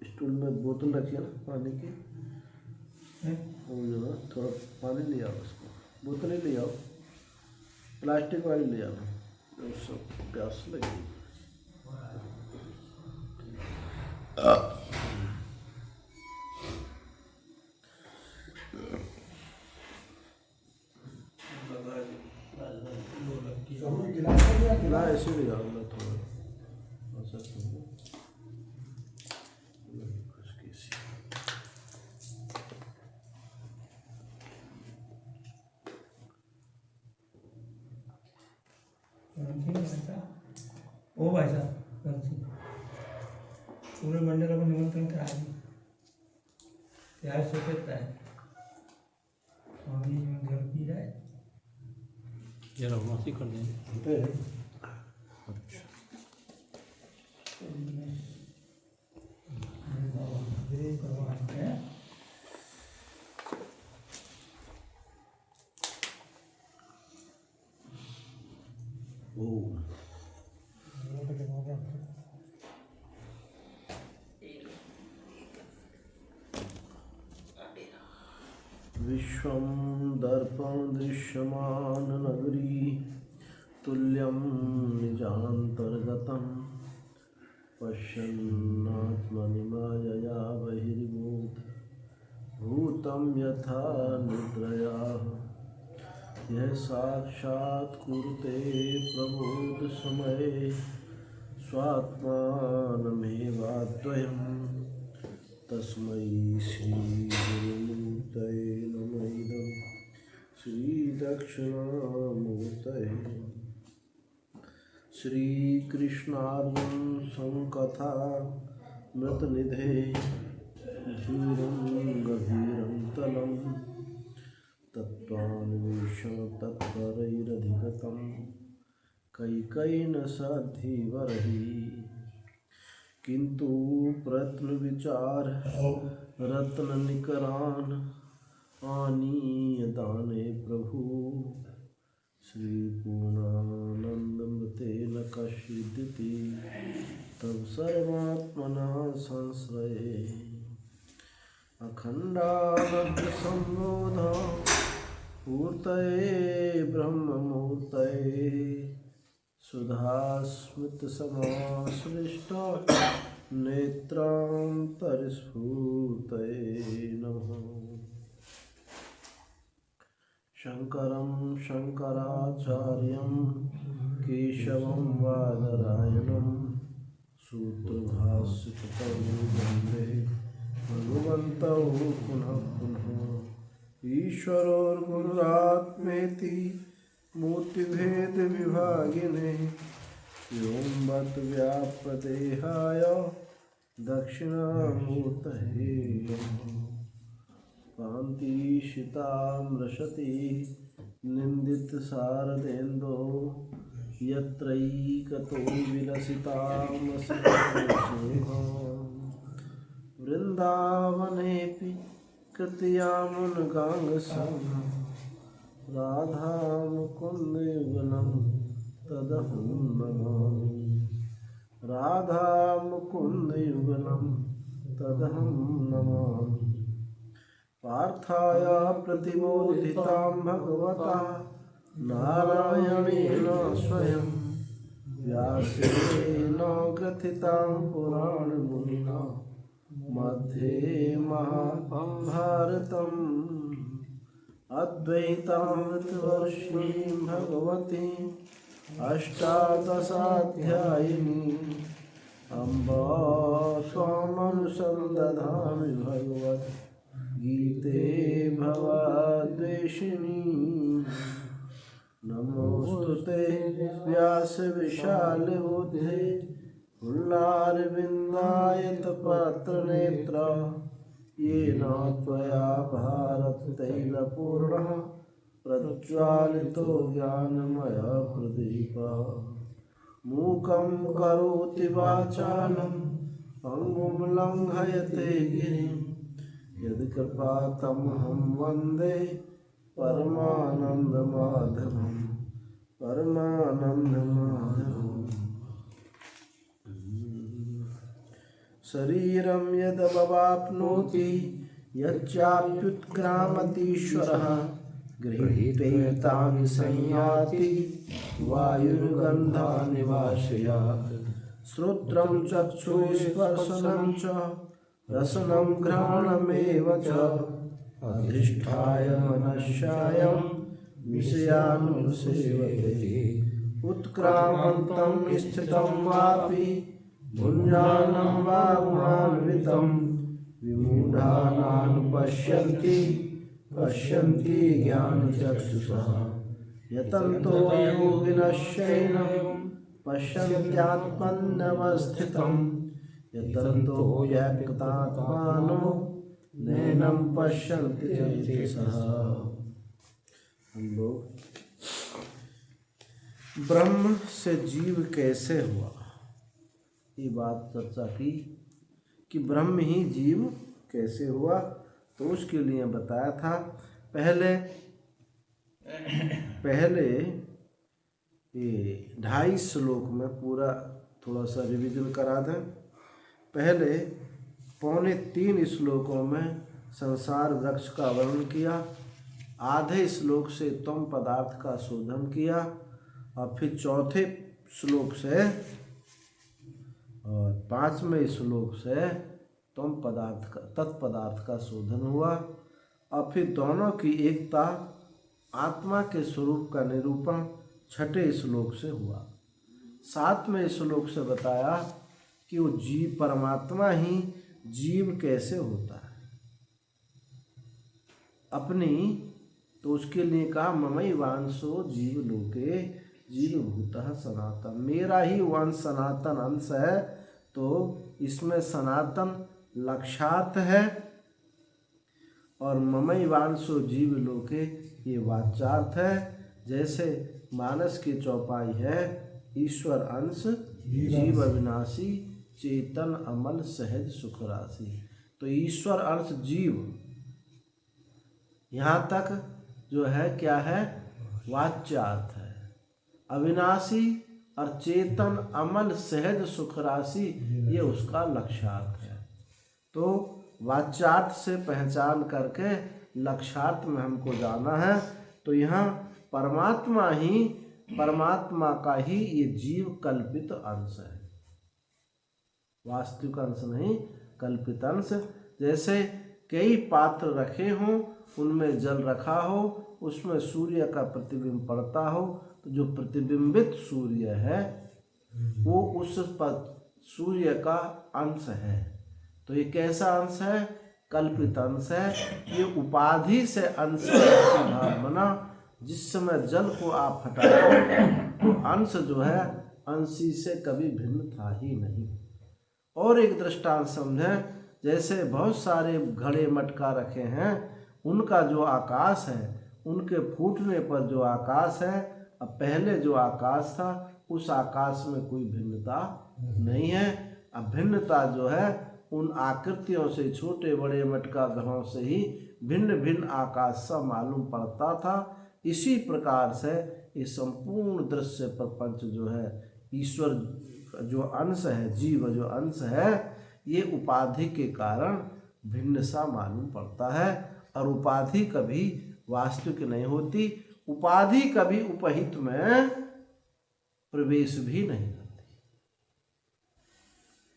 Stool में बोतल रखिए ना पानी की, वो जो है थोड़ा पानी ले आओ, उसको बोतल ही ले आओ, प्लास्टिक वाली ले आओ, उससे प्यास लगेगी। गिलास ऐसे ले आओ ना थोड़ा ऐसा ओ भाई साहब पूरे मंडल को निमंत्रण करा दी यार सोचता है अभी घर पी रहा है जरा मासी कर देंगे। अच्छा विश्वं दर्पण दृश्यमान नगरी तुल्यं निजान्तर्गतं पश्यन्नात्मनि मायया बहिर्भूतं यथा निद्रया यह साक्षात् कुरुते प्रबोध समये स्वात्मानमेवाद्वयम् तस्मै श्रीगुरुमूर्तये नमः इदं श्रीदक्षिणामूर्तये। श्रीकृष्णार्जुन संकथा मृतनिधे धीरं गभीरं तलं तत्त्वान्वेषण तत्परैरधिगतं कैकेयीन साध्यवरैः किंतु प्रयत्न विचार रत्न निकरान आनीय दाने प्रभु श्री पूर्णानंदमृतेन कश्चिदिति तब सर्वात्मना संश्रये अखंडानंद संबोध पूर्तये ब्रह्ममूर्तये सुधास्मृत समाश्लिष्ट नेत्रांतरस्फूर्तये नमः। शंकरं शंकराचार्यं केशवं बादरायणं सूत्रभाष्यकृतं वन्दे भगवन्तौ पुनः पुनः। ईश्वरोर्गुरुरात्मेति मूर्तिभेद विभागिने व्योमवत् व्याप्तदेहाय दक्षिणामूर्तये कान्तिशितामृशति निन्दितशारदेन्दो यत्रैकतो विलसितामसि वृन्दावनेऽपि कृत्यामुनगाङ्गसं राधा मुकुन्दयुगलं तदहं नमामि राधा मुकुन्दयुगलं तदहं नमामि। पार्थाय प्रतिबोधितां भगवता नारायणेन स्वयं व्यासेन ग्रथितां पुराणमुनिना मध्ये महाभारतम् अद्वैतामृतवर्षिणीं भगवती अष्टादशाध्यायिनी अम्ब त्वामनुसन्दधामि भगवद्गीते भवाद्वेषिणी नमोऽस्तुते व्यासविशालबुद्धे फुल्लारविन्दायतपत्रनेत्र येन त्वया भारततैलपूर्णः प्रज्वालितो ज्ञानमयप्रदीपः मूकं करोति वाचालं पङ्गुं लङ्घयते गिरिं यत्कृपातमहं वन्दे परमानन्दमाधवं परमानन्दमाधवम्। शरीरं यदवाप्नोति यच्चाप्युत्क्रामतीश्वरः गृहीत्वैतानि संयाति वायुर्गन्धानि वाशयात् श्रोत्रं चक्षुस्पर्शनं च रसनं घ्राणमेव च अधिष्ठाय मनश्चायं विषयानुसेवते उत्क्रामन्तं स्थितं वापि पुण्यानं वा गुणान्वितं विमूढानानुपश्यन्ति पश्यन्ति ज्ञानचक्षुषः यतन्तो योगिनश्चैनं पश्यन्त्यात्मन्यवस्थितं यतन्तो व्यक्तात्मानो नैनं पश्यन्ति चेतसः। हम लोग ब्रह्म से जीव कैसे हुआ, ये बात चर्चा की कि ब्रह्म ही जीव कैसे हुआ। तो उसके लिए बताया था पहले ये 2.5 श्लोक में पूरा थोड़ा सा रिवीजन करा दें। पहले 2.25 श्लोकों में संसार वृक्ष का वर्णन किया, आधे श्लोक से त्वम पदार्थ का शोधन किया, और फिर चौथे श्लोक से और 5वें श्लोक से त्वम पदार्थ का तत्पदार्थ का शोधन हुआ, और फिर दोनों की एकता आत्मा के स्वरूप का निरूपण 6ठे श्लोक से हुआ। 7वें श्लोक से बताया कि वो जीव परमात्मा ही जीव कैसे होता है अपनी, तो उसके लिए कहा ममई वांशो जीव लोके जीवभूतः सनातन, मेरा ही वंश सनातन अंश है। तो इसमें सनातन लक्षार्थ है और ममई वांशो जीव लोके ये वाच्यार्थ है। जैसे मानस की चौपाई है, ईश्वर अंश जीव अविनाशी चेतन अमल सहज सुख राशि। तो ईश्वर अंश जीव यहाँ तक जो है क्या है, वाच्यार्थ है। अविनाशी और चेतन अमल सहज सुख राशि ये उसका लक्ष्यार्थ है। तो वाच्यार्थ से पहचान करके लक्ष्यार्थ में हमको जाना है। तो यहाँ परमात्मा का ही ये जीव कल्पित अंश है, वास्तविक अंश नहीं, कल्पित अंश। जैसे कई पात्र रखे हों, उनमें जल रखा हो, उसमें सूर्य का प्रतिबिंब पड़ता हो, तो जो प्रतिबिंबित सूर्य है वो उस सूर्य का अंश है। तो ये कैसा अंश है, कल्पित अंश है। ये उपाधि से अंश भाव बना। जिस समय जल को आप हटाओ तो अंश जो है अंशी से कभी भिन्न था ही नहीं। और एक दृष्टांत समझें, जैसे बहुत सारे घड़े मटका रखे हैं, उनका जो आकाश है, उनके फूटने पर जो आकाश है, अब पहले जो आकाश था उस आकाश में कोई भिन्नता नहीं है। अब भिन्नता जो है उन आकृतियों से, छोटे बड़े मटका घरों से ही भिन्न भिन्न आकाश सा मालूम पड़ता था। इसी प्रकार से ये संपूर्ण दृश्य प्रपंच जो है, ईश्वर जो अंश है, जीव जो अंश है, ये उपाधि के कारण भिन्न सा मालूम पड़ता है। और उपाधि कभी वास्तविक नहीं होती, उपाधि कभी उपहित में प्रवेश भी नहीं करती।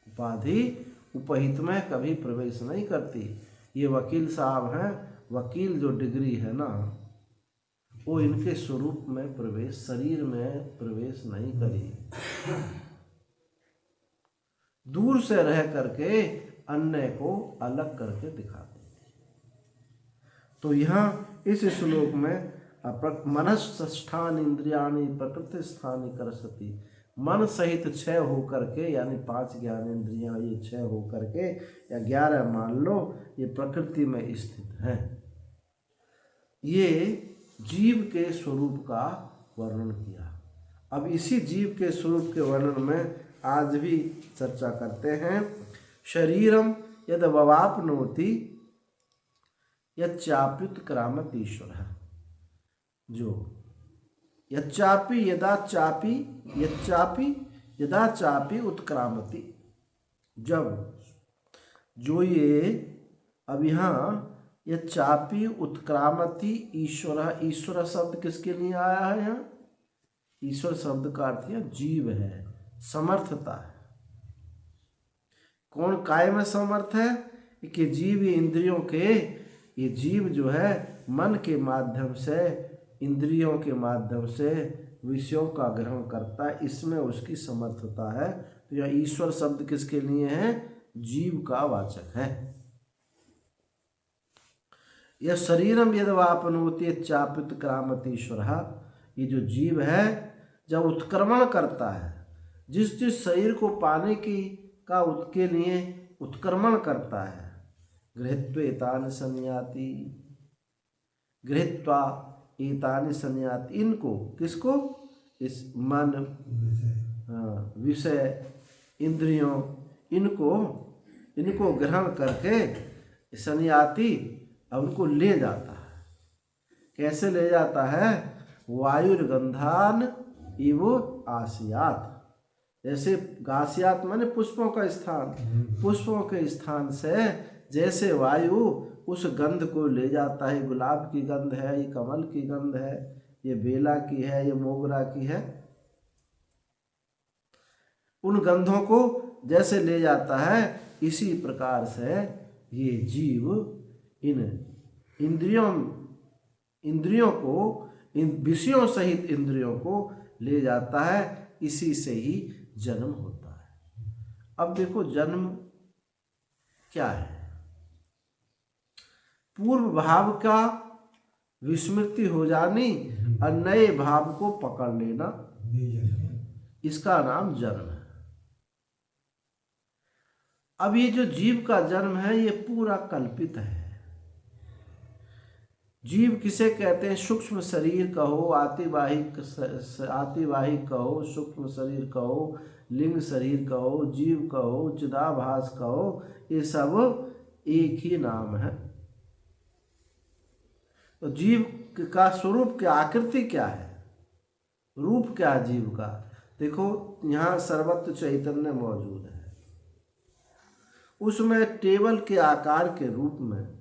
उपाधि उपहित में कभी प्रवेश नहीं करती। ये वकील साहब हैं, वकील जो डिग्री है ना, वो इनके स्वरूप में प्रवेश, शरीर में प्रवेश नहीं करी, दूर से रह करके अन्य को अलग करके दिखाती। तो यहाँ इस श्लोक में मनस्स्थान इंद्रियाणि प्रकृति स्थानी करसति, मन सहित 6 होकर के, यानी 5 ज्ञान इंद्रियां ये 6 होकर के, या 11 मान लो, ये प्रकृति में स्थित है। ये जीव के स्वरूप का वर्णन किया। अब इसी जीव के स्वरूप के वर्णन में आज भी चर्चा करते हैं। शरीरम यद ववाप्नोति यच्चाप्युत्क्रामत ईश्वर है, जो यच्चापि यदा चापि उत्क्रामति, जब जो ये अब यहाँ ये चापी उत्क्रामति ईश्वर, ईश्वर शब्द किसके लिए आया है यहाँ? ईश्वर शब्द का अर्थ यह जीव है, समर्थता है। कौन काय में समर्थ है? कि जीव इंद्रियों के, ये जीव जो है मन के माध्यम से, इंद्रियों के माध्यम से विषयों का ग्रहण करता है, इसमें उसकी समर्थता है। तो यह ईश्वर शब्द किसके लिए है? जीव का वाचक है। यह शरीरम यद्वापनोति चापित क्रामति ईश्वर, ये जो जीव है जब उत्क्रमण करता है, जिस जिस शरीर को पाने की का उसके लिए उत्क्रमण करता है, गृहीत्वा एतानि संयाति, गृहीत्वा एतानि संयाति, इनको, किसको? इस मन, विषय, इंद्रियों, इनको ग्रहण करके संयाति, अब उनको ले जाता है। कैसे ले जाता है? वायुर्गंधान इव आसियात, जैसे गासियात माने पुष्पों का स्थान, पुष्पों के स्थान से जैसे वायु उस गंध को ले जाता है, गुलाब की गंध है, ये कमल की गंध है, ये बेला की है, ये मोगरा की है, उन गंधों को जैसे ले जाता है, इसी प्रकार से ये जीव इन इंद्रियों को, इन विषयों सहित इंद्रियों को ले जाता है। इसी से ही जन्म होता है। अब देखो जन्म क्या है? पूर्व भाव का विस्मृति हो जानी और नए भाव को पकड़ लेना, इसका नाम जन्म है। अब ये जो जीव का जन्म है ये पूरा कल्पित है। जीव किसे कहते हैं? सूक्ष्म शरीर कहो, आतिवाहिक कहो, सूक्ष्म शरीर कहो, लिंग शरीर कहो, जीव कहो, चिदाभास कहो, ये सब एक ही नाम है। तो जीव का स्वरूप क्या, आकृति क्या है, रूप क्या है जीव का? देखो यहाँ सर्वत्र चैतन्य मौजूद है, उसमें टेबल के आकार के रूप में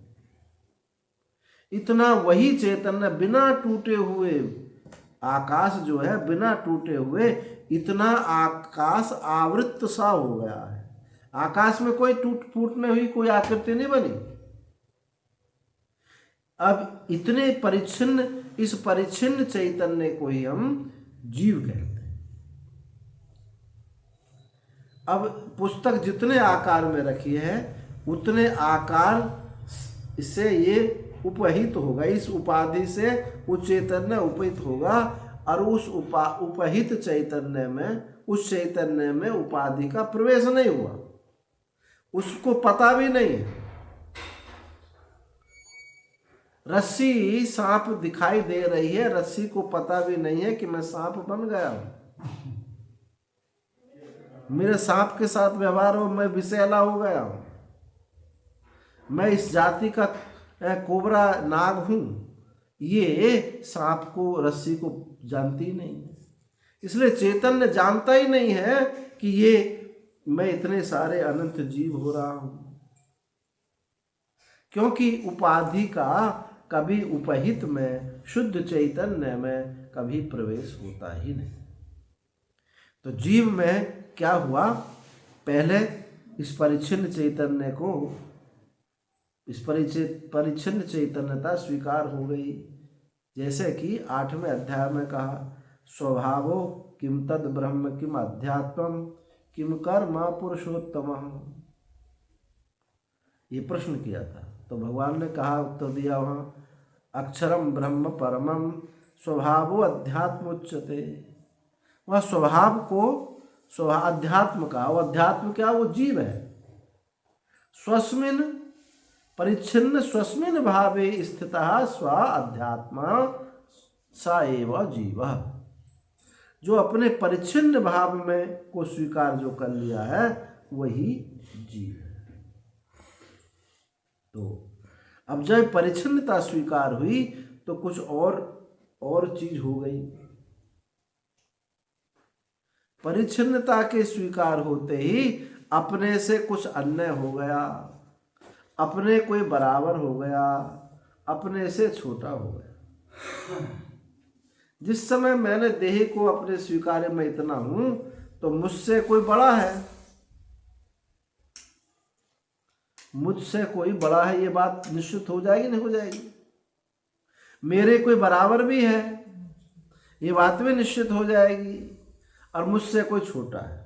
इतना वही चैतन्य, बिना टूटे हुए आकाश जो है, बिना टूटे हुए इतना आकाश आवृत सा हो गया है। आकाश में कोई टूट फूटने हुई कोई आकृति नहीं बनी। अब इतने परिच्छिन्न, इस परिच्छिन्न चैतन्य को ही हम जीव कहते हैं। अब पुस्तक जितने आकार में रखी है उतने आकार से ये उपहित होगा, इस उपाधि से वो चैतन्य उपहित होगा, और उस उपहित चैतन्य में, उस चैतन्य में उपाधि का प्रवेश नहीं हुआ, उसको पता भी नहीं है। रस्सी सांप दिखाई दे रही है, रस्सी को पता भी नहीं है कि मैं सांप बन गया हूं, मेरे सांप के साथ व्यवहार हो, मैं विषैला हो गया हूं, मैं इस जाति का कोबरा नाग हूं, ये सांप को, रस्सी को जानती नहीं है। इसलिए चैतन्य जानता ही नहीं है कि ये मैं इतने सारे अनंत जीव हो रहा हूं, क्योंकि उपाधि का कभी उपहित में, शुद्ध चैतन्य में कभी प्रवेश होता ही नहीं। तो जीव में क्या हुआ? पहले इस परिच्छिन्न चैतन्य को, इस परिच्छिन्न चैतन्यता स्वीकार हो गई। जैसे कि 8वें अध्याय में कहा, स्वभावो किम तद ब्रह्म किम अध्यात्मम किम कर्म पुरुषोत्तम, ये प्रश्न किया था। तो भगवान ने कहा, उत्तर दिया वहाँ, अक्षरम ब्रह्म परमम स्वभावो अध्यात्म उच्यते। वह स्वभाव को, अध्यात्म का, वो अध्यात्म क्या? वो जीव है। स्वस्मिन परिच्छिन्न स्वस्मिन भावे स्थितः स्व अध्यात्मा स एव जीव, जो अपने परिच्छिन्न भाव में को स्वीकार जो कर लिया है वही जीव है। तो अब जब परिच्छिन्नता स्वीकार हुई तो कुछ और चीज हो गई। परिच्छिन्नता के स्वीकार होते ही अपने से कुछ अन्य हो गया, अपने कोई बराबर हो गया, अपने से छोटा हो गया। जिस समय मैंने देह को अपने स्वीकार्य मैं इतना हूं, तो मुझसे कोई बड़ा है, मुझसे कोई बड़ा है, ये बात निश्चित हो जाएगी नहीं हो जाएगी। मेरे कोई बराबर भी है, ये बात भी निश्चित हो जाएगी, और मुझसे कोई छोटा है।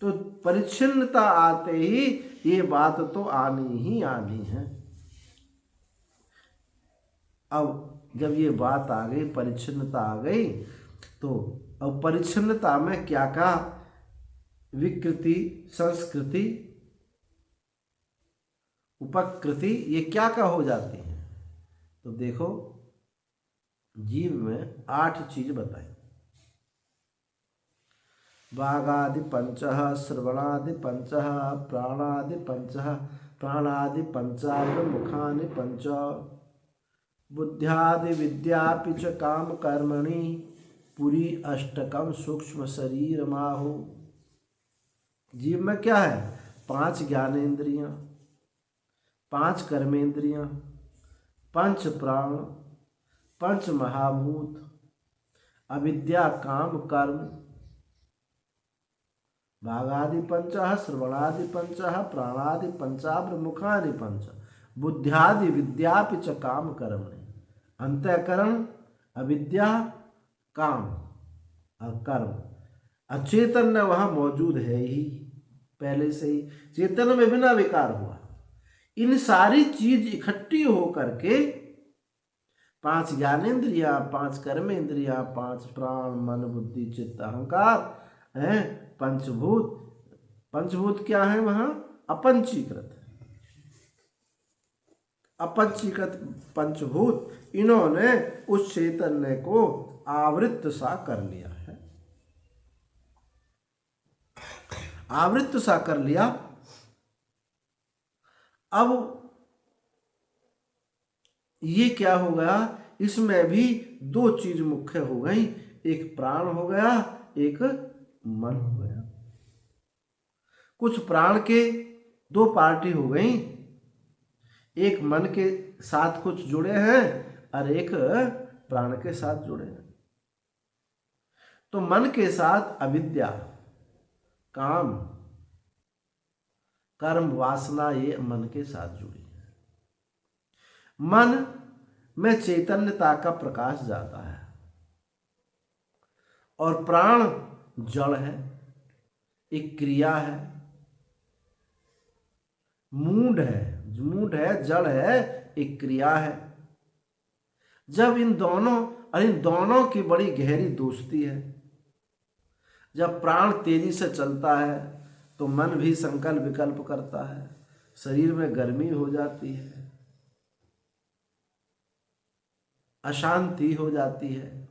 तो परिच्छिन्नता आते ही ये बात तो आनी ही आनी है। अब जब ये बात आ गई, परिच्छिन्नता आ गई, तो अब परिच्छिन्नता में क्या क्या विकृति, संस्कृति, उपकृति, ये क्या क्या हो जाती है। तो देखो, जीव में 8 चीज बताई। वागादि पंचः, श्रवणादि पंचः, प्राणादि पंचः, प्राणादि पंचाग्र मुखानि पंच, बुद्ध्यादि विद्यापि च काम कर्मणि, पुरी अष्टकम सूक्ष्म शरीर माहु। जीव में क्या है? 5 ज्ञानेन्द्रियां, 5 कर्मेंद्रियां, 5 प्राण, 5 महाभूत, अविद्या, काम, कर्म। भागादि पंचः, श्रवणादि पंचः, प्राणादि पंचाग्र मुखानि पंच, बुद्ध्यादि विद्यापि च काम कर्मणि। अंतःकरण, अविद्या, काम और कर्म। अचेतन वहाँ मौजूद है ही पहले से ही, चेतन में बिना विकार हुआ। इन सारी चीज इकट्ठी हो करके 5 ज्ञानेन्द्रियां, 5 कर्मेंद्रियां, 5 प्राण, मन, बुद्धि, चित्त, अहंकार हैं, पंचभूत। पंचभूत क्या है? वहाँ अपंचीकृत, अपंचीकृत पंचभूत, इन्होंने उस चैतन्य को आवृत्त सा कर लिया है, आवृत्त सा कर लिया। अब ये क्या हो गया? इसमें भी 2 चीज मुख्य हो गई, एक प्राण हो गया, एक मन हो गया। कुछ प्राण के 2 पार्टी हो गई, एक मन के साथ कुछ जुड़े हैं और एक प्राण के साथ जुड़े हैं। तो मन के साथ अविद्या, काम, कर्म, वासना, ये मन के साथ जुड़ी है। मन में चैतन्यता का प्रकाश जाता है, और प्राण जड़ है, एक क्रिया है, मूढ़ है, जड़ है, एक क्रिया है। जब इन दोनों की बड़ी गहरी दोस्ती है। जब प्राण तेजी से चलता है तो मन भी संकल्प विकल्प करता है, शरीर में गर्मी हो जाती है, अशांति हो जाती है।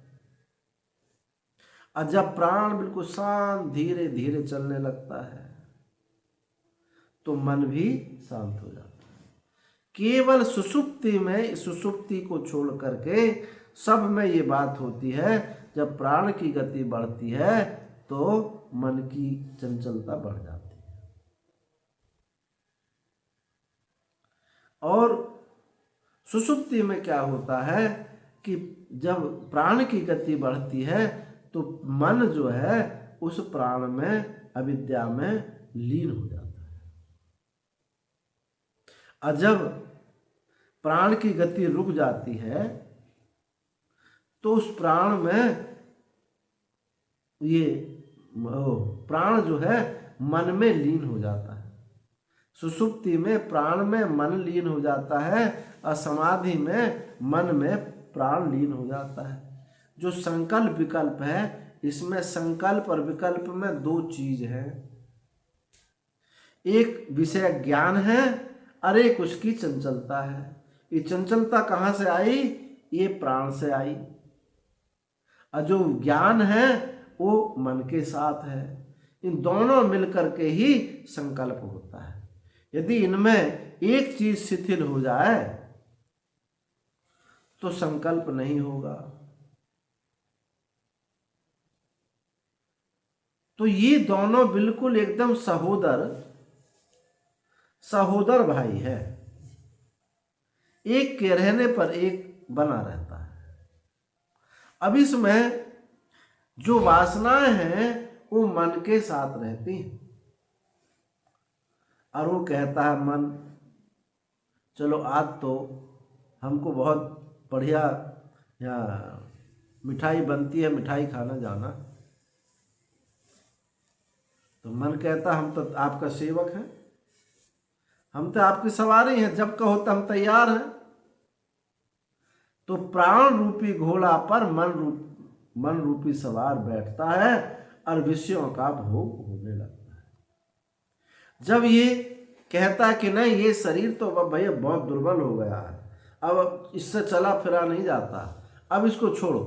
और जब प्राण बिल्कुल शांत धीरे धीरे चलने लगता है तो मन भी शांत हो जाता है। केवल सुषुप्ति में, सुषुप्ति को छोड़ करके सब में ये बात होती है, जब प्राण की गति बढ़ती है तो मन की चंचलता बढ़ जाती है। और सुषुप्ति में क्या होता है कि जब प्राण की गति बढ़ती है तो मन जो है उस प्राण में, अविद्या में लीन हो जाता है। और जब प्राण की गति रुक जाती है तो उस प्राण में ये प्राण जो है मन में लीन हो जाता है। सुषुप्ति में प्राण में मन लीन हो जाता है, और समाधि में मन में प्राण लीन हो जाता है। जो संकल्प विकल्प है, इसमें संकल्प और विकल्प में 2 चीज है, एक विषय ज्ञान है और एक उसकी चंचलता है। ये चंचलता कहाँ से आई? ये प्राण से आई। और जो ज्ञान है वो मन के साथ है। इन दोनों मिलकर के ही संकल्प होता है। यदि इनमें एक चीज शिथिल हो जाए तो संकल्प नहीं होगा। तो ये दोनों बिल्कुल एकदम सहोदर सहोदर भाई है, एक के रहने पर एक बना रहता है। अब इसमें जो वासनाएं हैं वो मन के साथ रहती हैं, और वो कहता है मन, चलो आज तो हमको बहुत बढ़िया यहाँ मिठाई बनती है, मिठाई खाना जाना। तो मन कहता हम तो आपका सेवक हैं, हम तो आपकी सवारी हैं, जब कहो तो हम तैयार हैं। तो प्राण रूपी घोड़ा पर मन रूपी सवार बैठता है और विषयों का भोग होने लगता है। जब ये कहता कि नहीं, ये शरीर तो अब भैया बहुत दुर्बल हो गया है, अब इससे चला फिरा नहीं जाता, अब इसको छोड़ो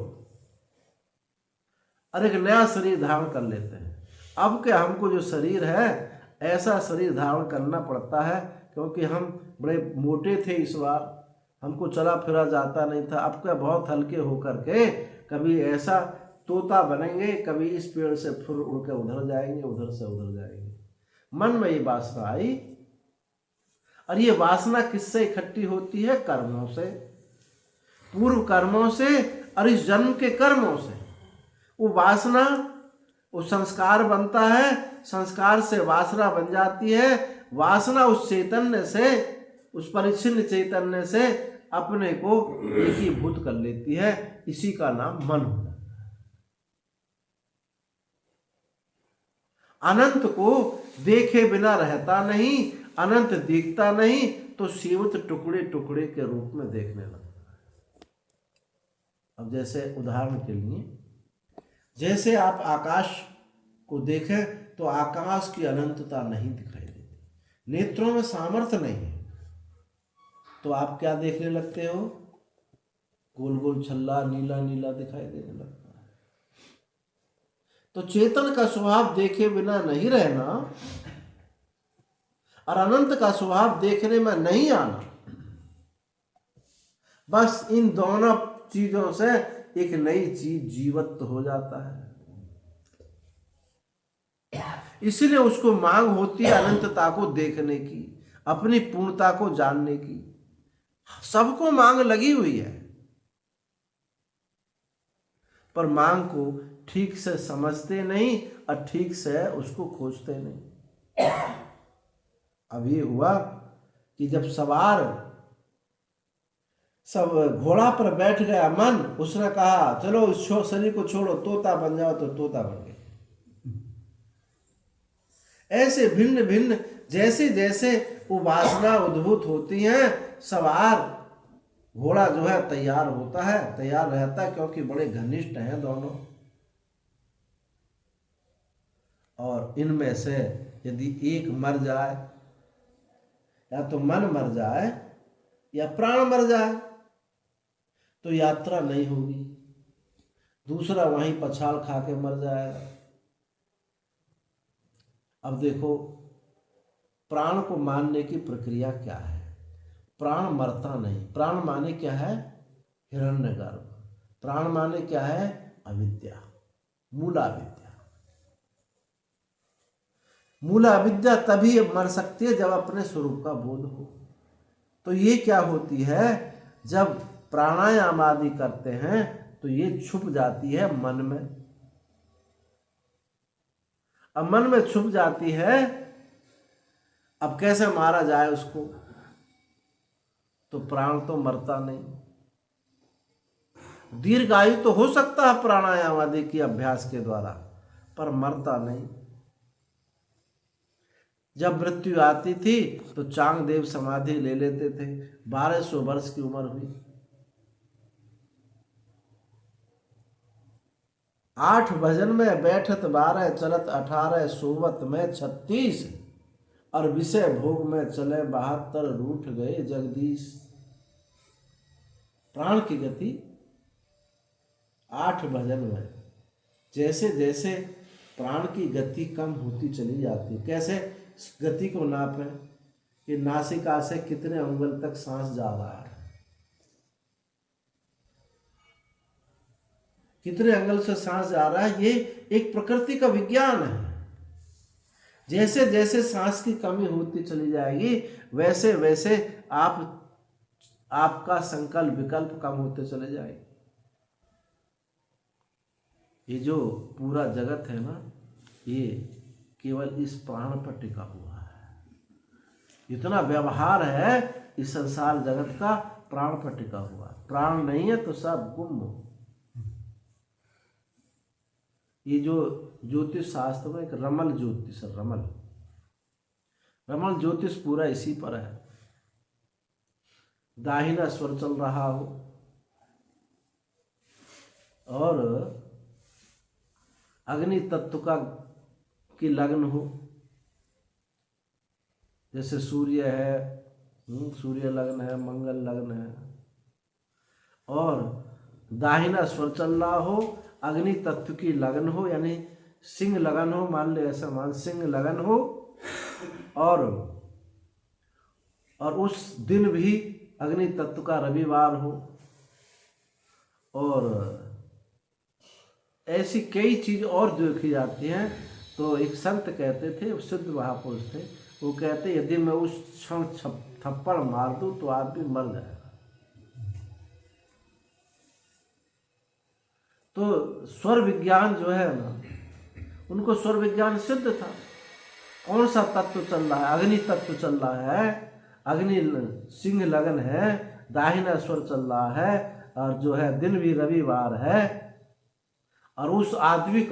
और एक नया शरीर धारण कर लेते हैं। अब क्या हमको जो शरीर है ऐसा शरीर धारण करना पड़ता है, क्योंकि हम बड़े मोटे थे, इस बार हमको चला फिरा जाता नहीं था। अब क्या बहुत हल्के होकर के कभी ऐसा तोता बनेंगे, कभी इस पेड़ से फिर उड़ के उधर जाएंगे, उधर से उधर जाएंगे। मन में ये वासना आई, और ये वासना किससे इकट्ठी होती है? कर्मों से, पूर्व कर्मों से और इस जन्म के कर्मों से। वो वासना, वो संस्कार बनता है, संस्कार से वासना बन जाती है, वासना उस चैतन्य से, उस परिच्छिन्न चैतन्य से अपने को एकीभूत कर लेती है। इसी का नाम मन होता है। अनंत को देखे बिना रहता नहीं, अनंत दिखता नहीं, तो सीमित टुकड़े टुकड़े के रूप में देखने लगता है। अब जैसे उदाहरण के लिए, जैसे आप आकाश को देखें तो आकाश की अनंतता नहीं दिखाई देती, नेत्रों में सामर्थ्य नहीं है, तो आप क्या देखने लगते हो? गोल गोल छल्ला, नीला नीला दिखाई देने लगता है। तो चेतन का स्वभाव देखे बिना नहीं रहना और अनंत का स्वभाव देखने में नहीं आना, बस इन दोनों चीजों से एक नई चीज जीवत हो जाता है। इसलिए उसको मांग होती है अनंतता को देखने की, अपनी पूर्णता को जानने की। सबको मांग लगी हुई है, पर मांग को ठीक से समझते नहीं और ठीक से उसको खोजते नहीं। अब ये हुआ कि जब सवार सब घोड़ा पर बैठ गया मन, उसने कहा चलो इस शरीर को छोड़ो, तोता बन जाओ, तो तोता बन गए। ऐसे भिन्न भिन्न जैसे जैसे वो वासना उद्भूत होती हैं, सवार घोड़ा जो है तैयार होता है, तैयार रहता है, क्योंकि बड़े घनिष्ठ हैं दोनों। और इनमें से यदि एक मर जाए, या तो मन मर जाए या प्राण मर जाए, तो यात्रा नहीं होगी, दूसरा वहीं पछाड़ खा के मर जाएगा। अब देखो प्राण को मानने की प्रक्रिया क्या है? प्राण मरता नहीं। प्राण माने क्या है? हिरण्यगर्भ। प्राण माने क्या है? अविद्या, मूला विद्या। मूला विद्या तभी मर सकती है जब अपने स्वरूप का बोध हो। तो ये क्या होती है? जब प्राणायाम आदि करते हैं तो ये छुप जाती है मन में। अब मन में छुप जाती है, अब कैसे मारा जाए उसको? तो प्राण तो मरता नहीं। दीर्घायु तो हो सकता है प्राणायाम आदि के अभ्यास के द्वारा, पर मरता नहीं। जब मृत्यु आती थी तो चांगदेव समाधि ले लेते थे, 1200 वर्ष की उम्र हुई। 8 भजन में बैठत 12, चलत 18, सोवत में 36, और विषय भोग में चले 72, रूठ गए जगदीश। प्राण की गति 8 भजन में, जैसे जैसे प्राण की गति कम होती चली जाती। कैसे गति को नापें कि नासिका से कितने अंगुल तक सांस जा रहा है, कितने अंगुल से सांस जा रहा है, ये एक प्रकृति का विज्ञान है। जैसे जैसे सांस की कमी होती चली जाएगी वैसे वैसे आपका संकल्प विकल्प कम होते चले जाएंगे। ये जो पूरा जगत है ना, ये केवल इस प्राण पर टिका हुआ है। इतना व्यवहार है इस संसार जगत का, प्राण पर टिका हुआ। प्राण नहीं है तो सब गुम हो। ये जो ज्योतिष शास्त्र में एक रमल ज्योतिष है, रमल ज्योतिष पूरा इसी पर है। दाहिना स्वर चल रहा हो और अग्नि तत्व की लग्न हो, जैसे सूर्य है, सूर्य लग्न है, मंगल लग्न है, और दाहिना स्वर चल रहा हो, अग्नि तत्व की लगन हो, यानी सिंह लगन हो, मान ले ऐसा मान सिंह लगन हो, और उस दिन भी अग्नि तत्व का रविवार हो, और ऐसी कई चीज और देखी जाती हैं। तो एक संत कहते थे, सिद्ध महापुरुष थे, वो कहते यदि मैं उस क्षण थप्पड़ मार दूं तो आदमी मर जाएगा। तो स्वर विज्ञान जो है ना, उनको स्वर विज्ञान सिद्ध था। कौन सा तत्व चल रहा है? अग्नि तत्व चल रहा है, अग्नि सिंह लगन है, दाहिना स्वर चल रहा है, और जो है दिन भी रविवार है, और उस आदमी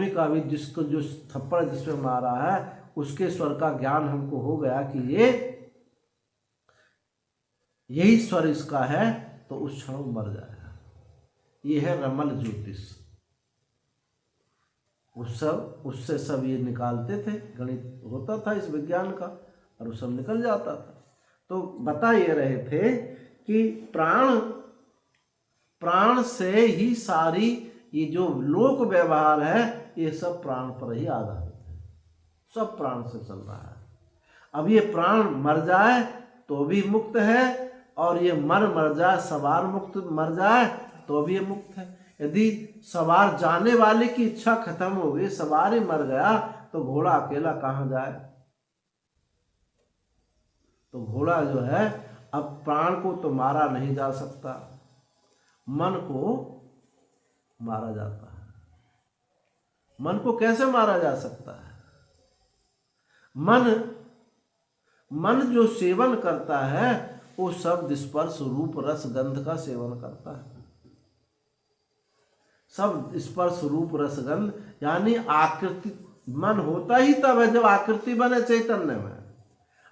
का भी जिसको जो थप्पड़ जिसमें मारा है उसके स्वर का ज्ञान हमको हो गया कि यही स्वर इसका है, तो उस क्षण मर जाएगा। ये है रमल ज्योतिष। उससे सब ये निकालते थे, गणित होता था इस विज्ञान का, और वो सब निकल जाता था। तो बता ये रहे थे कि प्राण से ही सारी ये जो लोक व्यवहार है ये सब प्राण पर ही आधारित है, सब प्राण से चल रहा है। अब ये प्राण मर जाए तो भी मुक्त है, और ये मर जाए, सवार मुक्त मर जाए तो भी ये मुक्त है। यदि सवार जाने वाले की इच्छा खत्म हो गई, सवार ही मर गया, तो घोड़ा अकेला कहाँ जाए? तो घोड़ा जो है, अब प्राण को तो मारा नहीं जा सकता, मन को मारा जाता है। मन को कैसे मारा जा सकता है? मन जो सेवन करता है वो शब्द स्पर्श रूप रस गंध का सेवन करता है। शब्द स्पर्श रूप रस गंध, यानी आकृति। मन होता ही तब है जब आकृति बने चैतन्य में,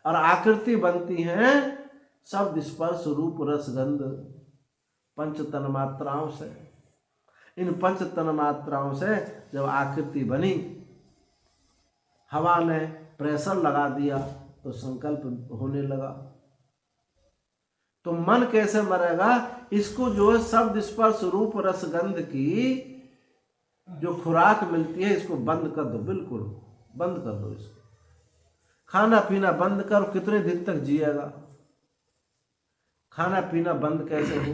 और आकृति बनती है शब्द स्पर्श रूप रस गंध पंच तन मात्राओं से। इन पंच तन मात्राओं से जब आकृति बनी, हवा ने प्रेशर लगा दिया तो संकल्प होने लगा। तो मन कैसे मरेगा? इसको जो है शब्द स्पर्श रूप रस गंध की जो खुराक मिलती है, इसको बंद कर दो, बिल्कुल बंद कर दो। इसको खाना पीना बंद करो, कितने दिन तक जिएगा? खाना पीना बंद कैसे हो?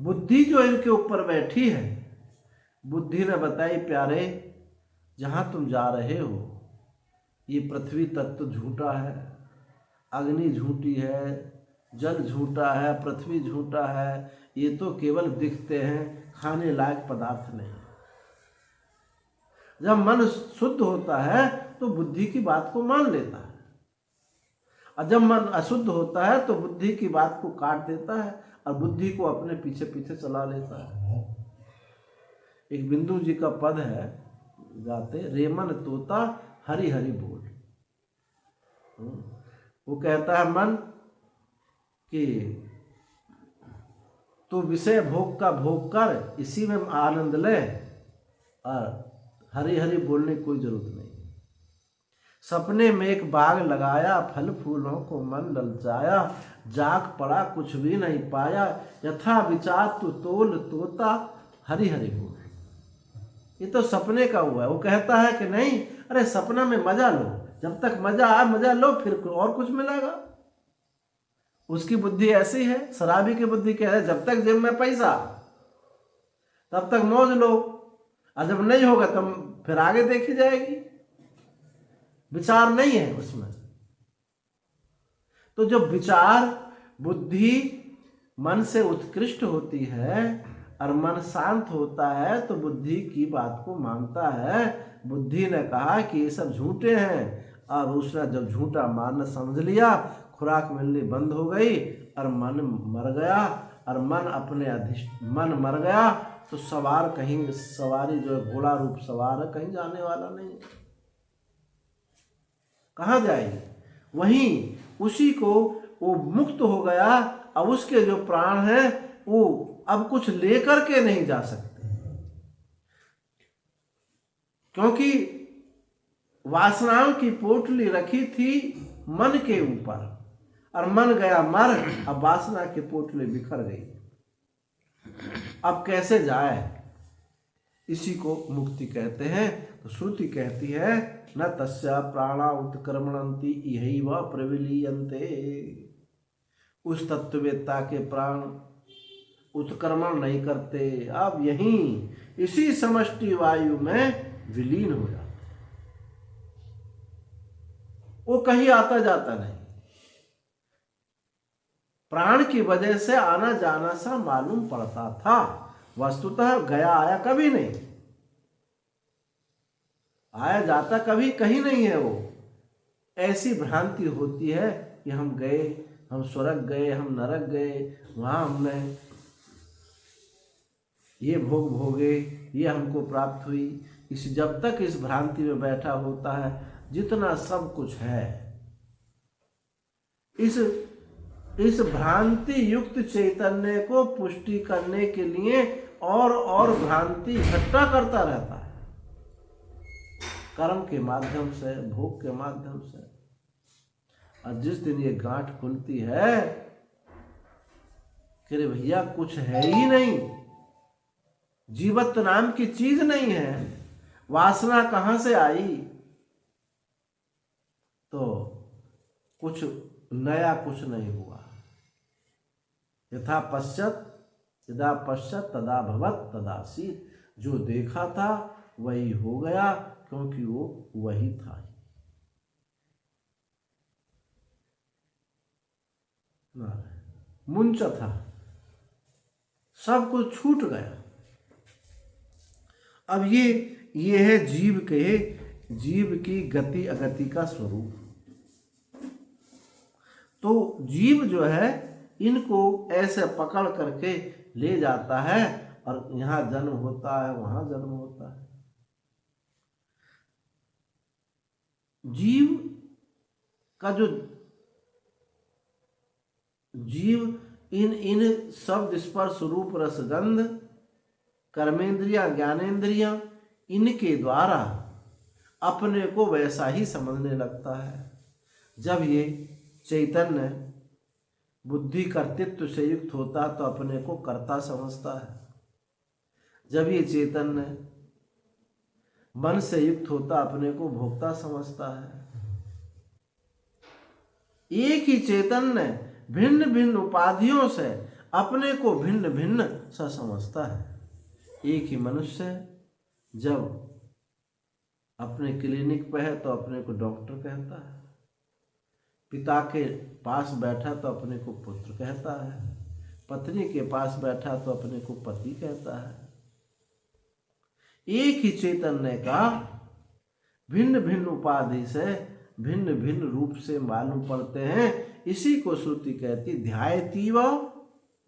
बुद्धि जो इनके ऊपर बैठी है, बुद्धि ने बताई, प्यारे जहां तुम जा रहे हो ये पृथ्वी तत्व झूठा है, अग्नि झूठी है, जल झूठा है, पृथ्वी झूठा है, ये तो केवल दिखते हैं, खाने लायक पदार्थ नहीं। जब मन शुद्ध होता है तो बुद्धि की बात को मान लेता है, और जब मन अशुद्ध होता है तो बुद्धि की बात को काट देता है और बुद्धि को अपने पीछे पीछे चला लेता है। एक बिंदु जी का पद है, गाते, रेमन तोता हरि हरि बोल। वो कहता है मन कि तू विषय भोग का भोग कर, इसी में आनंद ले, और हरि हरि बोलने की कोई जरूरत नहीं। सपने में एक बाग लगाया, फल फूलों को मन ललचाया, जाग पड़ा कुछ भी नहीं पाया, यथा विचार तू तोल तोता हरि हरि बोल। ये तो सपने का हुआ है। वो कहता है कि नहीं, अरे सपना में मजा लो, जब तक मजा आए मजा लो, फिर और कुछ मिलेगा। उसकी बुद्धि ऐसी है। शराबी की बुद्धि क्या है? जब तक जेब में पैसा तब तक मौज लो, और जब नहीं होगा तब फिर आगे देखी जाएगी, विचार नहीं है उसमें। तो जब विचार बुद्धि मन से उत्कृष्ट होती है और मन शांत होता है तो बुद्धि की बात को मानता है। बुद्धि ने कहा कि ये सब झूठे हैं, और उसने जब झूठा मानना समझ लिया, खुराक मिलनी बंद हो गई और मन मर गया। और मन मर गया तो सवार कहीं, सवारी जो है घोड़ा रूप सवार है, कहीं जाने वाला नहीं, कहाँ जाएगी? वहीं उसी को वो मुक्त हो गया। अब उसके जो प्राण हैं वो अब कुछ लेकर के नहीं जा सकते, क्योंकि वासनाओं की पोटली रखी थी मन के ऊपर, और मन गया मर, अब वासना की पोटली बिखर गई। अब कैसे जाए? इसी को मुक्ति कहते हैं। तो श्रुति कहती है न तस्या प्राणा उत्क्रमणन्ति इहैव प्रविलीयन्ते। उस तत्ववेत्ता के प्राण उत्क्रमण नहीं करते, अब यहीं इसी समष्टि वायु में विलीन हो जाते, वो कहीं आता जाता नहीं। प्राण की वजह से आना जाना सा मालूम पड़ता था, वस्तुतः गया आया कभी नहीं, आया जाता कभी कहीं नहीं है। वो ऐसी भ्रांति होती है कि हम गए, हम स्वर्ग गए, हम नरक गए, वहां हमने ये भोग भोगे, ये हमको प्राप्त हुई। जब तक इस भ्रांति में बैठा होता है, जितना सब कुछ है, इस भ्रांति युक्त चैतन्य को पुष्टि करने के लिए और भ्रांति इकट्ठा करता रहता है, कर्म के माध्यम से, भोग के माध्यम से। और जिस दिन ये गांठ खुलती है कि रे भैया कुछ है ही नहीं, जीवत्व नाम की चीज नहीं है, वासना कहां से आई, तो कुछ नया कुछ नहीं हुआ। यथा पश्यत यदा पश्यत तदा भवत तदासीत। जो देखा था वही हो गया, क्योंकि वो वही था। मुंच था, सब कुछ छूट गया। अब ये है जीव की गति अगति का स्वरूप। तो जीव जो है इनको ऐसे पकड़ करके ले जाता है, और यहाँ जन्म होता है, वहां जन्म होता है। जीव इन शब्द स्पर्श रूप रसगंध कर्मेंद्रिया ज्ञानेंद्रिया इनके द्वारा अपने को वैसा ही समझने लगता है। जब ये चैतन्य बुद्धि कर्तृत्व से युक्त होता तो अपने को कर्ता समझता है। जब ये चैतन्य मन से युक्त होता अपने को भोक्ता समझता है। एक ही चैतन्य भिन्न भिन्न उपाधियों से अपने को भिन्न भिन्न सा समझता है। एक ही मनुष्य जब अपने क्लिनिक पे है तो अपने को डॉक्टर कहता है, पिता के पास बैठा तो अपने को पुत्र कहता है, पत्नी के पास बैठा तो अपने को पति कहता है। एक ही चैतन्य का भिन्न भिन्न उपाधि से भिन्न भिन्न रूप से मालूम पड़ते हैं। इसी को श्रुति कहती ध्यायतीव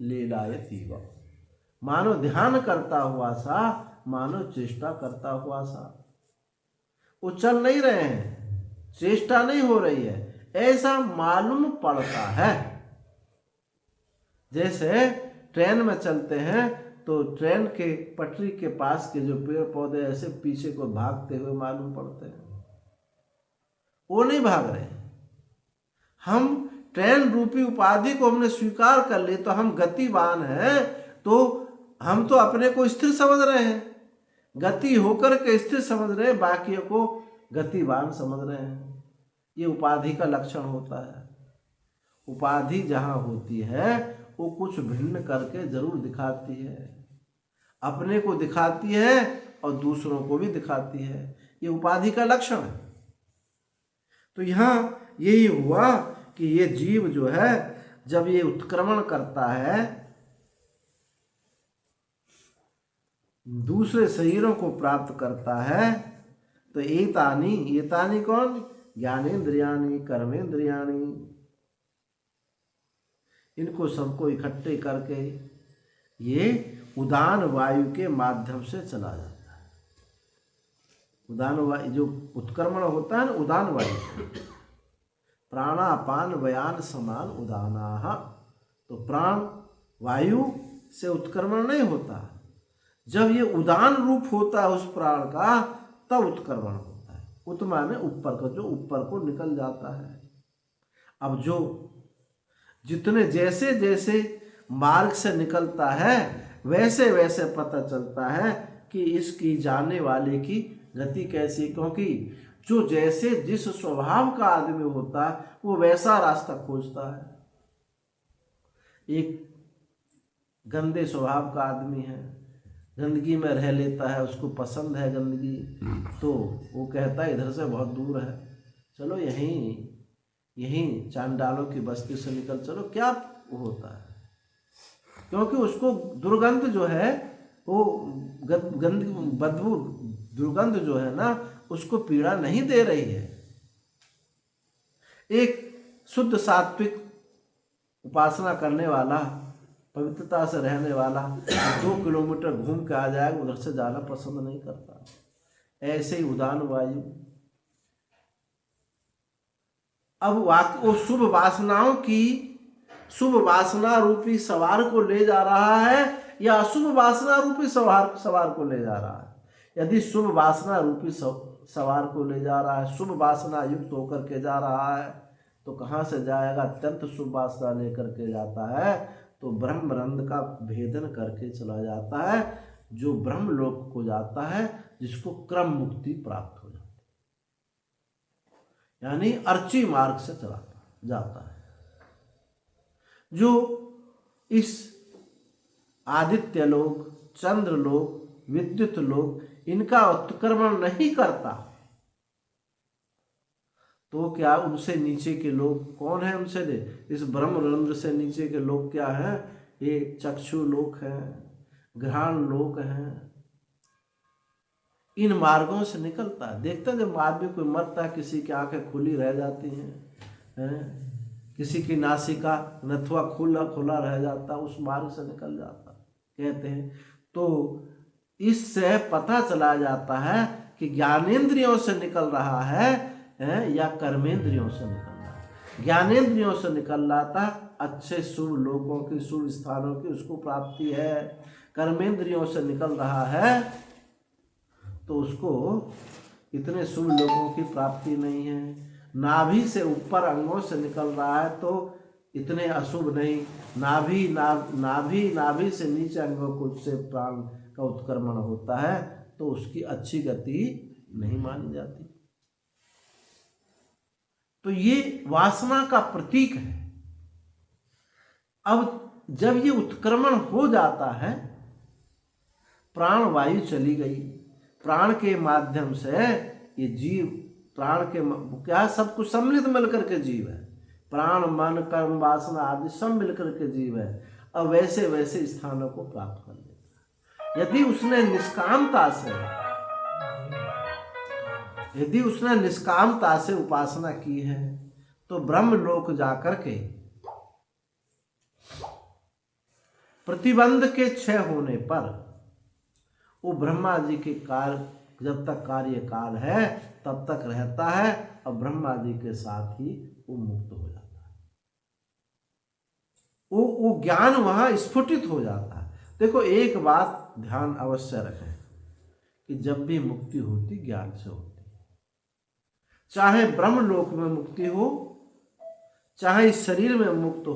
लीलायतीव। मानो ध्यान करता हुआ सा, मानो चेष्टा करता हुआ सा। वो चल नहीं रहे हैं, चेष्टा नहीं हो रही है, ऐसा मालूम पड़ता है। जैसे ट्रेन में चलते हैं तो ट्रेन के पटरी के पास के जो पेड़ पौधे ऐसे पीछे को भागते हुए मालूम पड़ते हैं, वो नहीं भाग रहे। हम ट्रेन रूपी उपाधि को हमने स्वीकार कर ली तो हम गतिवान हैं, तो हम तो अपने को स्थिर समझ रहे हैं, गति होकर के स्थिर समझ रहे हैं, बाकियों को गतिवान समझ रहे हैं। ये उपाधि का लक्षण होता है। उपाधि जहाँ होती है वो कुछ भिन्न करके जरूर दिखाती है। अपने को दिखाती है और दूसरों को भी दिखाती है। ये उपाधि का लक्षण है। तो यहाँ यही हुआ कि ये जीव जो है जब ये उत्क्रमण करता है दूसरे शरीरों को प्राप्त करता है तो एतानी कौन? ज्ञानेन्द्रियाणि कर्मेंद्रियाणि, इनको सबको इकट्ठे करके ये उदान वायु के माध्यम से चला जाता है। उदान वायु जो उत्क्रमण होता है ना, उदान वायु से। प्राणापान व्यान समान उदानाः, तो प्राण वायु से उत्क्रमण नहीं होता। जब ये उदान रूप होता है उस प्राण का तब उत्क्रमण होता है। उत माने ऊपर का, जो ऊपर को निकल जाता है। अब जो जितने जैसे जैसे मार्ग से निकलता है वैसे वैसे पता चलता है कि इसकी जाने वाले की गति कैसी, क्योंकि जो जैसे जिस स्वभाव का आदमी होता है वो वैसा रास्ता खोजता है। एक गंदे स्वभाव का आदमी है, गंदगी में रह लेता है, उसको पसंद है गंदगी, तो वो कहता है इधर से बहुत दूर है, चलो यहीं चांडालों की बस्ती से निकल चलो। क्या होता है? क्योंकि उसको दुर्गंध जो है वो बदबू दुर्गंध जो है ना उसको पीड़ा नहीं दे रही है। एक शुद्ध सात्विक उपासना करने वाला, पवित्रता से रहने वाला 2 किलोमीटर घूम के आ जाएगा, उधर से जाना पसंद नहीं करता। ऐसे ही उदान वायु अब वो शुभ वासनाओं की, शुभ वासना रूपी सवार को ले जा रहा है या अशुभ वासना रूपी सवार को ले जा रहा है। यदि शुभ वासना रूपी सवार को ले जा रहा है, शुभ वासना युक्त होकर के जा रहा है, तो कहाँ से जाएगा? अत्यंत शुभ वासना लेकर के जाता है तो ब्रह्म रंध्र का भेदन करके चला जाता है, जो ब्रह्म लोक को जाता है, जिसको क्रम मुक्ति प्राप्त हो जाती है, यानी अर्ची मार्ग से चला जाता है। जो इस आदित्य लोक, चंद्र लोक, विद्युत लोक इनका उत्क्रमण नहीं करता तो क्या उनसे नीचे के लोग कौन है? उनसे इस ब्रह्मरंध्र से नीचे के लोग क्या हैं? ये चक्षु लोक हैं, घ्राण लोक हैं। इन मार्गों से निकलता है। देखते हैं जब आदमी कोई मरता है, किसी की आंखें खुली रह जाती हैं, किसी की नासिका नथुआ खुला खुला रह जाता, उस मार्ग से निकल जाता कहते हैं। तो इससे पता चला जाता है कि ज्ञानेंद्रियों से निकल रहा है या कर्मेंद्रियों से निकल रहा है। ज्ञानेंद्रियों से निकल रहा था, अच्छे शुभ लोगों की, शुभ स्थानों की उसको प्राप्ति है। कर्मेंद्रियों से निकल रहा है तो उसको इतने शुभ लोगों की प्राप्ति नहीं है। नाभि से ऊपर अंगों से निकल रहा है तो इतने अशुभ नहीं। नाभि से नीचे अंगों को से प्राण का उत्क्रमण होता है तो उसकी अच्छी गति नहीं मानी जाती। तो ये वासना का प्रतीक है। अब जब ये उत्क्रमण हो जाता है, प्राण वायु चली गई, प्राण के माध्यम से ये जीव, प्राण के क्या सब कुछ सम्मिलित मिलकर के जीव है। प्राण, मन, कर्म, वासना आदि सब मिलकर के जीव है। अब वैसे वैसे स्थानों को प्राप्त कर लेता है। यदि उसने निष्कामता से उपासना की है तो ब्रह्म लोक जाकर के प्रतिबंध के क्षय होने पर वो ब्रह्मा जी के काल, जब तक कार्य काल है तब तक रहता है और ब्रह्मा जी के साथ ही वो मुक्त हो जाता है। वो ज्ञान वहां स्फुटित हो जाता है। देखो एक बात ध्यान अवश्य रखें कि जब भी मुक्ति होती ज्ञान से होती, चाहे ब्रह्म लोक में मुक्ति हो, चाहे इस शरीर में मुक्त हो।